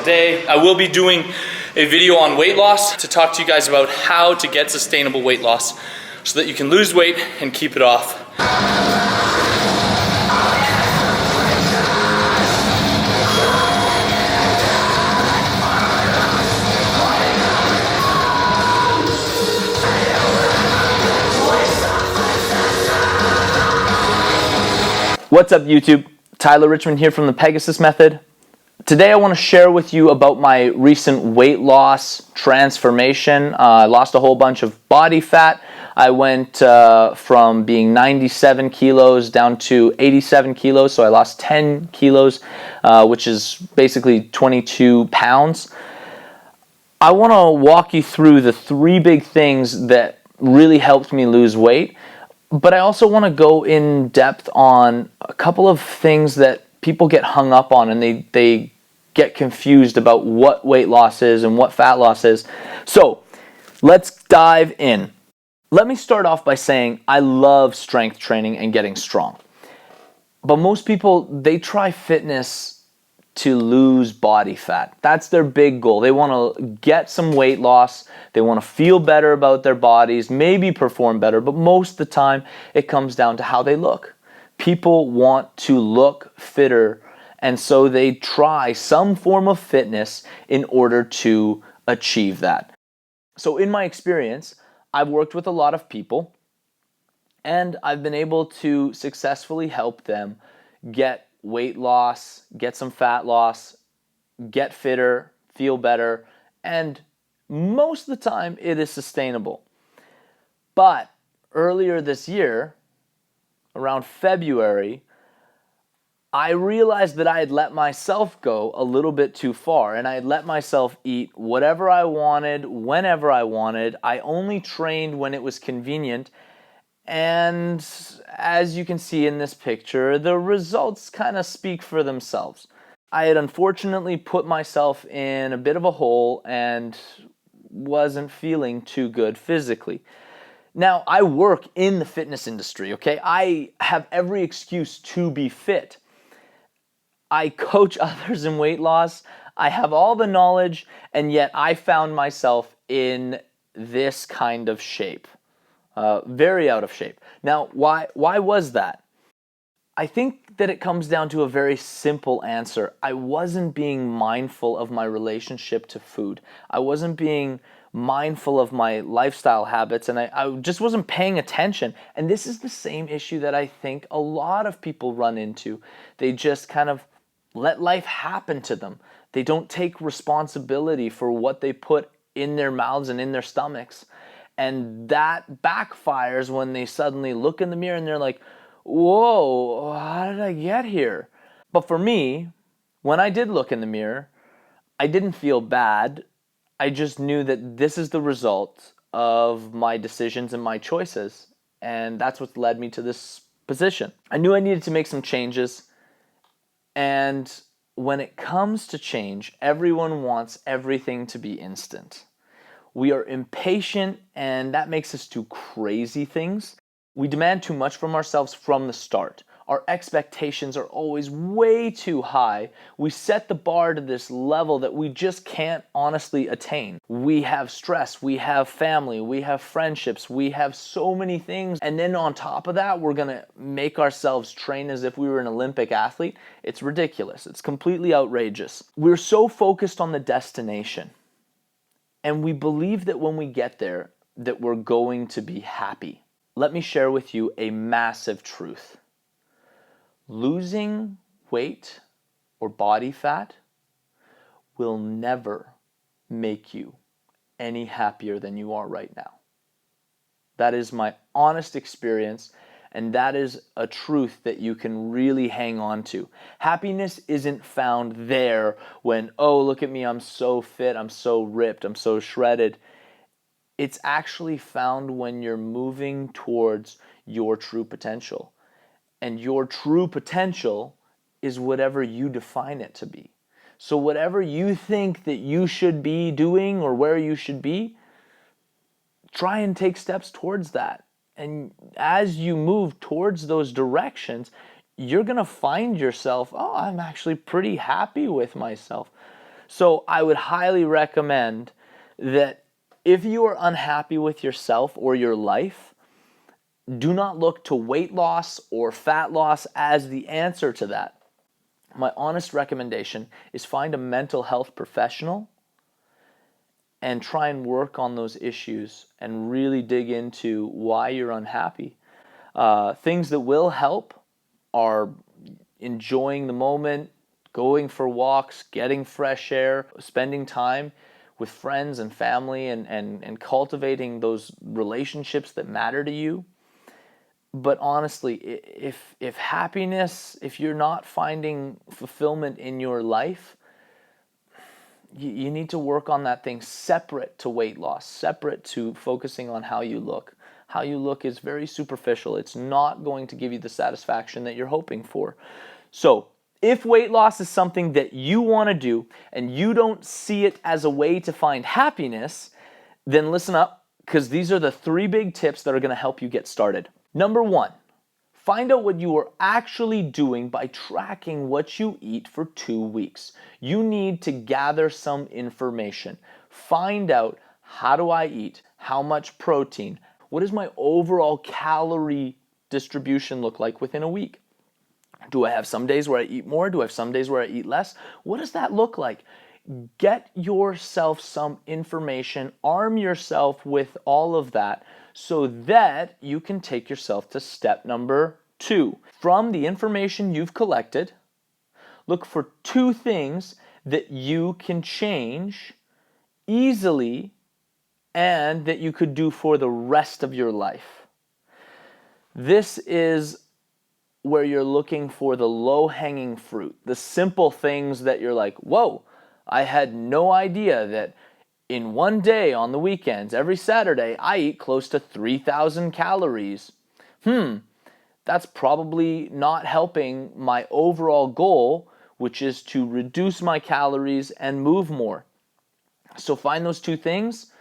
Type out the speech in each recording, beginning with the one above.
today. I will be doing a video on weight loss to talk to you guys about how to get sustainable weight loss so that you can lose weight and keep it off. What's up YouTube? Tyler Richmond here from the Pegasus Method. Today I want to share with you about my recent weight loss transformation. I lost a whole bunch of body fat. I went from being 97 kilos down to 87 kilos, so I lost 10 kilos, which is basically 22 pounds. I want to walk you through the three big things that really helped me lose weight. But I also want to go in depth on a couple of things that people get hung up on, and they get confused about what weight loss is and what fat loss is. So let's dive in. Let me start off by saying I love strength training and getting strong. But most people, they try fitness to lose body fat. That's their big goal. They want to get some weight loss. They want to feel better about their bodies, maybe perform better, but most of the time it comes down to how they look. People want to look fitter, and so they try some form of fitness in order to achieve that. So in my experience, I've worked with a lot of people, and I've been able to successfully help them get weight loss, get some fat loss, get fitter, feel better, and most of the time it is sustainable. But earlier this year, around February, I realized that I had let myself go a little bit too far, and I had let myself eat whatever I wanted, whenever I wanted. I only trained when it was convenient. And as you can see in this picture, the results kind of speak for themselves. I had unfortunately put myself in a bit of a hole and wasn't feeling too good physically. Now, I work in the fitness industry, okay? I have every excuse to be fit. I coach others in weight loss. I have all the knowledge, and yet I found myself in this kind of shape. Very out of shape. Now, why was that? I think that it comes down to a very simple answer. I wasn't being mindful of my relationship to food. I wasn't being mindful of my lifestyle habits, and I just wasn't paying attention. And this is the same issue that I think a lot of people run into. They just kind of let life happen to them. They don't take responsibility for what they put in their mouths and in their stomachs. And that backfires when they suddenly look in the mirror and they're like, whoa, how did I get here? But for me, when I did look in the mirror, I didn't feel bad. I just knew that this is the result of my decisions and my choices. And that's what led me to this position. I knew I needed to make some changes. And when it comes to change, everyone wants everything to be instant. We are impatient, and that makes us do crazy things. We demand too much from ourselves from the start. Our expectations are always way too high. We set the bar to this level that we just can't honestly attain. We have stress, we have family, we have friendships, we have so many things. And then on top of that, we're gonna make ourselves train as if we were an Olympic athlete. It's ridiculous. It's completely outrageous. We're so focused on the destination. And we believe that when we get there, that we're going to be happy. Let me share with you a massive truth. Losing weight or body fat will never make you any happier than you are right now. That is my honest experience, and that is a truth that you can really hang on to. Happiness isn't found there when, oh, look at me, I'm so fit, I'm so ripped, I'm so shredded. It's actually found when you're moving towards your true potential. And your true potential is whatever you define it to be. So whatever you think that you should be doing or where you should be, try and take steps towards that. And as you move towards those directions, you're going to find yourself, oh, I'm actually pretty happy with myself. So I would highly recommend that if you are unhappy with yourself or your life, do not look to weight loss or fat loss as the answer to that. My honest recommendation is find a mental health professional and try and work on those issues and really dig into why you're unhappy. Things that will help are enjoying the moment, going for walks, getting fresh air, spending time with friends and family, and cultivating those relationships that matter to you. But honestly, if happiness, if you're not finding fulfillment in your life, you need to work on that thing separate to weight loss, separate to focusing on how you look. How you look is very superficial. It's not going to give you the satisfaction that you're hoping for. So, if weight loss is something that you want to do and you don't see it as a way to find happiness, then listen up, because these are the 3 big tips that are going to help you get started. Number 1, find out what you are actually doing by tracking what you eat for 2 weeks. You need to gather some information. Find out, how do I eat? How much protein? What does my overall calorie distribution look like within a week? Do I have some days where I eat more? Do I have some days where I eat less? What does that look like? Get yourself some information, arm yourself with all of that so that you can take yourself to step number 2. From the information you've collected, look for 2 things that you can change easily and that you could do for the rest of your life. This is where you're looking for the low-hanging fruit, the simple things that you're like, whoa, I had no idea that in one day on the weekends, every Saturday, I eat close to 3,000 calories. That's probably not helping my overall goal, which is to reduce my calories and move more. So find those 2 things.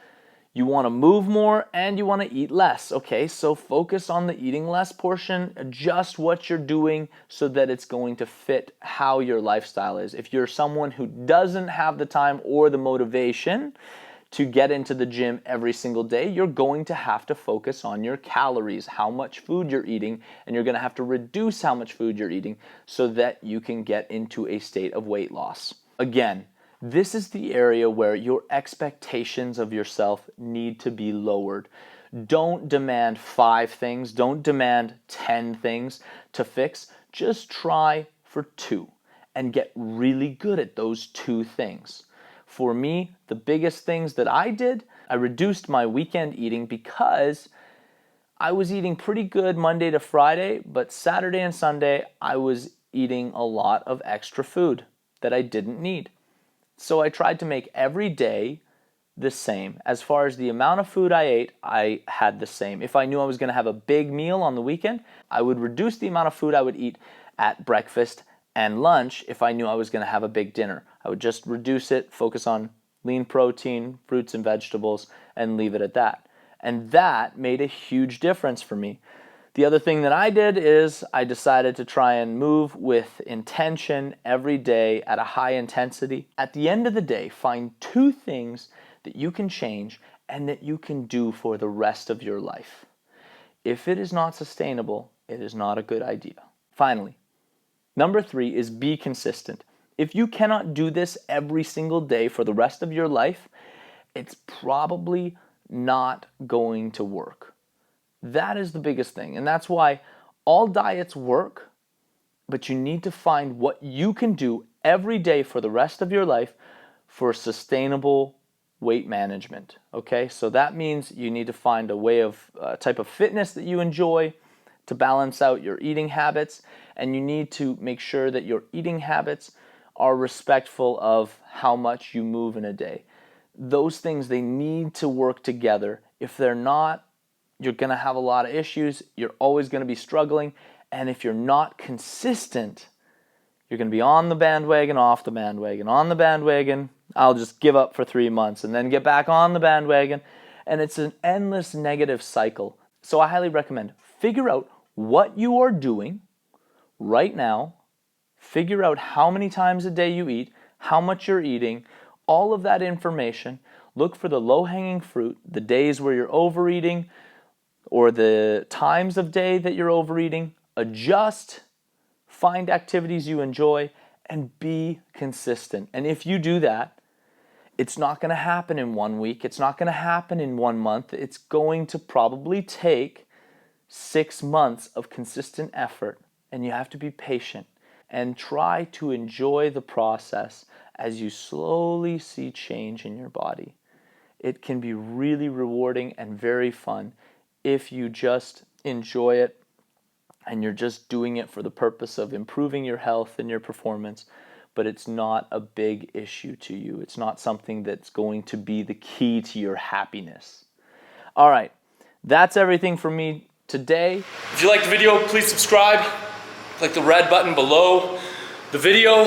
You want to move more and you want to eat less. Okay, so focus on the eating less portion. Adjust what you're doing so that it's going to fit how your lifestyle is. If you're someone who doesn't have the time or the motivation to get into the gym every single day, you're going to have to focus on your calories, how much food you're eating, and you're going to have to reduce how much food you're eating so that you can get into a state of weight loss. Again, this is the area where your expectations of yourself need to be lowered. Don't demand 5 things. Don't demand 10 things to fix. Just try for 2 and get really good at those 2 things. For me, the biggest things that I did, I reduced my weekend eating because I was eating pretty good Monday to Friday, but Saturday and Sunday, I was eating a lot of extra food that I didn't need. So I tried to make every day the same. As far as the amount of food I ate, I had the same. If I knew I was going to have a big meal on the weekend, I would reduce the amount of food I would eat at breakfast and lunch if I knew I was going to have a big dinner. I would just reduce it, focus on lean protein, fruits and vegetables, and leave it at that. And that made a huge difference for me. The other thing that I did is I decided to try and move with intention every day at a high intensity. At the end of the day, find 2 things that you can change and that you can do for the rest of your life. If it is not sustainable, it is not a good idea. Finally, number 3 is be consistent. If you cannot do this every single day for the rest of your life, it's probably not going to work. That is the biggest thing. And that's why all diets work, but you need to find what you can do every day for the rest of your life for sustainable weight management. Okay, so that means you need to find a way of type of fitness that you enjoy to balance out your eating habits, and you need to make sure that your eating habits are respectful of how much you move in a day. Those things, they need to work together. If they're not, you're going to have a lot of issues. You're always going to be struggling. And if you're not consistent, you're going to be on the bandwagon, off the bandwagon, on the bandwagon. I'll just give up for 3 months and then get back on the bandwagon. And it's an endless negative cycle. So I highly recommend figure out what you are doing right now. Figure out how many times a day you eat, how much you're eating, all of that information, look for the low-hanging fruit, the days where you're overeating or the times of day that you're overeating, adjust, find activities you enjoy, and be consistent. And if you do that, it's not going to happen in 1 week. It's not going to happen in 1 month. It's going to probably take 6 months of consistent effort, and you have to be patient and try to enjoy the process as you slowly see change in your body. It can be really rewarding and very fun if you just enjoy it and you're just doing it for the purpose of improving your health and your performance, but it's not a big issue to you. It's not something that's going to be the key to your happiness. All right, that's everything from me today. If you liked the video, please subscribe. Click the red button below the video,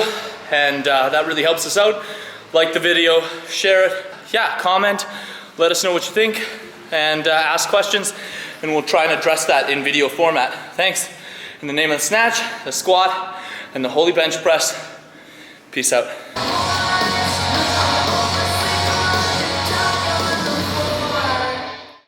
and that really helps us out. Like the video, share it, comment, let us know what you think, and ask questions, and we'll try and address that in video format. Thanks. In the name of the snatch, the squat, and the holy bench press, peace out.